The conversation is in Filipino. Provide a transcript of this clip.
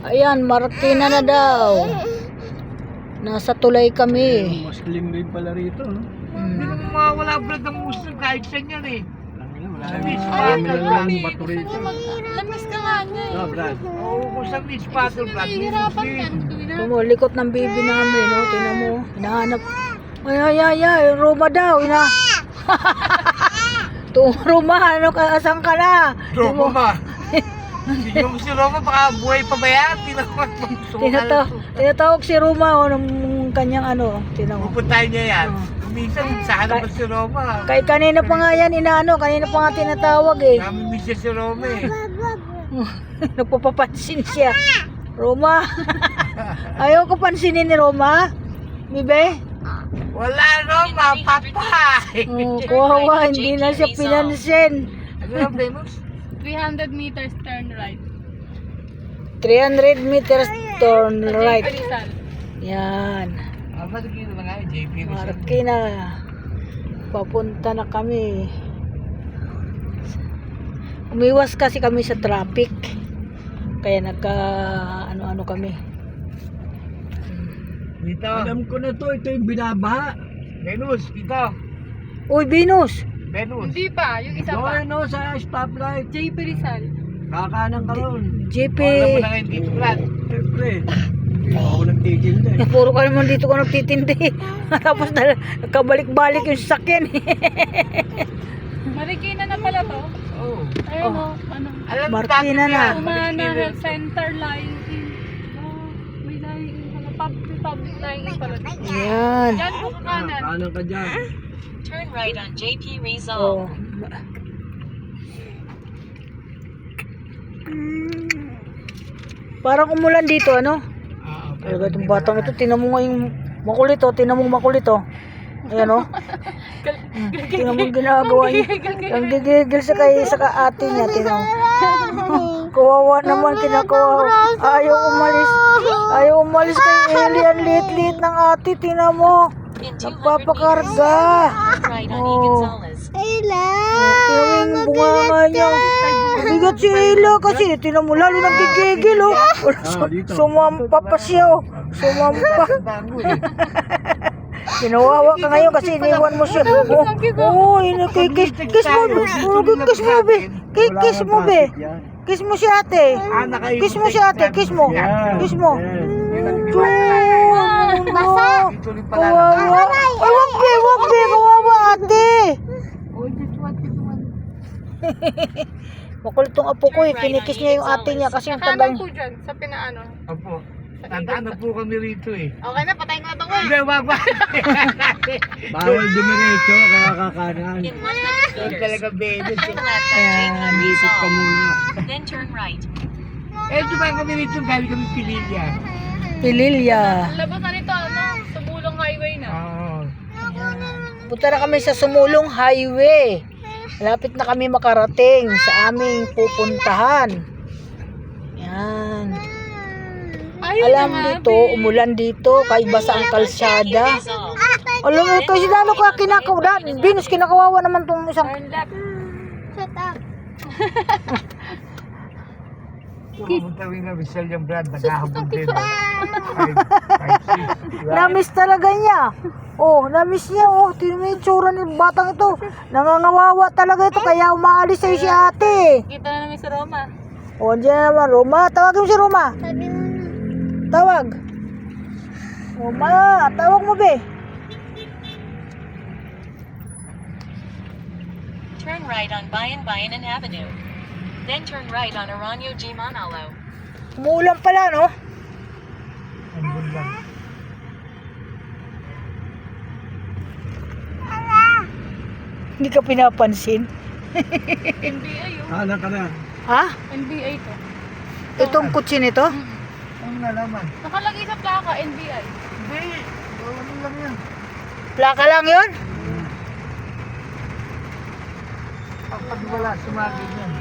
Ayan, Marikina na daw. Nasa tulay kami. Muslim din pala rito, no? Hindi naman mawawala Brad ng Muslim kahit saan yan eh. Wala Lamis lang bato rito. Lamis ka nga niya eh. Ah, Brad. Oo, kung sa Miss Pato Brad, Nahihirapan ka. Muslim. Tumulikot ng baby namin, no? Tingnan mo. Hinahanap. Ay, Roma daw. Roma, ano ka? Asan ka na? Roma ma. Hindi mo si Roma, baka buhay pa ba yan? Tinatawag si Roma, ng kanyang ano. Tingnan mo. Pupuntahin niya yan. Minsan, sana ba si Roma? Kay kanina pa nga yan, kanina pa nga tinatawag eh. Nami-miss siya si Roma eh. Nagpapapansin siya. Roma. Ayaw ko pansinin ni Roma. Bibe? Wala Roma, patay! Kuhawa, hindi na siya pinansin. Ano yung famous? 300 meters turn right. 300 meters turn right. Rizal. Yan. Marikina na nga, JP Rizal. Marikina. Papunta na kami. Umiwas kasi kami sa traffic. Kaya ano kami. Dito. Alam ko na to, ito yung binabaha. Venus, dito. Uy, Venus! Venus. Hindi pa, yung isa pa. Doon, no, sa stoplight. JP Rizal. Kakanan ka ron. JP. Wala mo na ngayon dito, Brad. Siyempre. Hindi ako nagtitinda eh. Puro ka naman dito ka nagtitindi. Tapos nagkabalik-balik yung sasakyan. Marikina na pala to. Oo. Ayun o, ano. Alam mo, Marikina dati na. yan, Umana Marikina. Health Center lying in. May lying in pala. Public lying in pala. Yan. Diyan po ka kanan. Kanan ka dyan. Turn right on JP Rizal. Oh. Parang umulan dito, ano? Talaga itong batang ito, tinan mo nga yung makulit, oh. Tinan mo makulit, oh. Ayan, oh. Tinan mo yung ginagawa niya. Ang gigigil sa ate niya, tinan mo. Kawawa naman, kinakawawa. Ayaw umalis kay Eli. Ang liit-liit ng ate, tinan mo. In 200 Nagpapakarga. turn right on E. Oh. Gonzalez. Tinan mo yung bunga niya. Bigat si Ella kasi, tinan mo, lalo nagigigil, oh. Sumampa pa siya, oh. Sumampa. Kinawawa ka ngayon kasi iniwan mo siya. Oh, kiss mo, kiss mo, be. Kiss mo, be. Kiss mo si ate. Kiss mo si ate, kiss mo. Kiss mo. Basa. Kawawa. Ay, wag be, kawawa ate. Makulit tong apo ko eh, kinikis niya yung ate niya kasi yung tagal. Kanan po dyan, sa pinaano. Opo. Tandaan na po kami rito eh. Okay na, patayin ko na ito. Hindi, wag. Bawal dumiretso, kaya kakanan. In 100 Huwag meters, talaga Venus. turn left on JP Isip ka Rizal. muna. Then turn right. Eh, dumaan kami rito, galing kami Pililla. Pililya. Labas na nito, ano, Sumulong Highway na. Oo. Punta na kami sa Sumulong Highway. Malapit na kami makarating sa aming pupuntahan. Yan. Ayun Alam na nga, dito, be. umulan dito, kay basa ang kalsada. Rizal. Alam mo, kasi lalo ka kinakawawa. Venus, kinakawawa naman tong isang... Turn left. Pumunta rin na Rizal yung Brad, naghahabol din. Namiss talaga niya. Oh, namiss niya. Oh, tingnan mo yung tsura ng batang ito. Nangangawawa talaga ito, kaya umaalis sa'yo si ate. Kita na namin sa Roma. Oh, diyan na naman, Roma. Tawagin mo si Roma. Tawag. Roma, tawag mo, be. Turn right on Bayan Avenue. Then turn right on Aranyo G. Manalo. Umuulan pala, no? Andun lang. Hindi ka pinapansin. NBI yun. Kanan ka na. Ha? NBI to. Itong kutsi nito? Ang nalaman. Nakalagay sa plaka, NBI. Hindi. Ano lang yan. Plaka lang yun? Kapag wala, sumagin yan.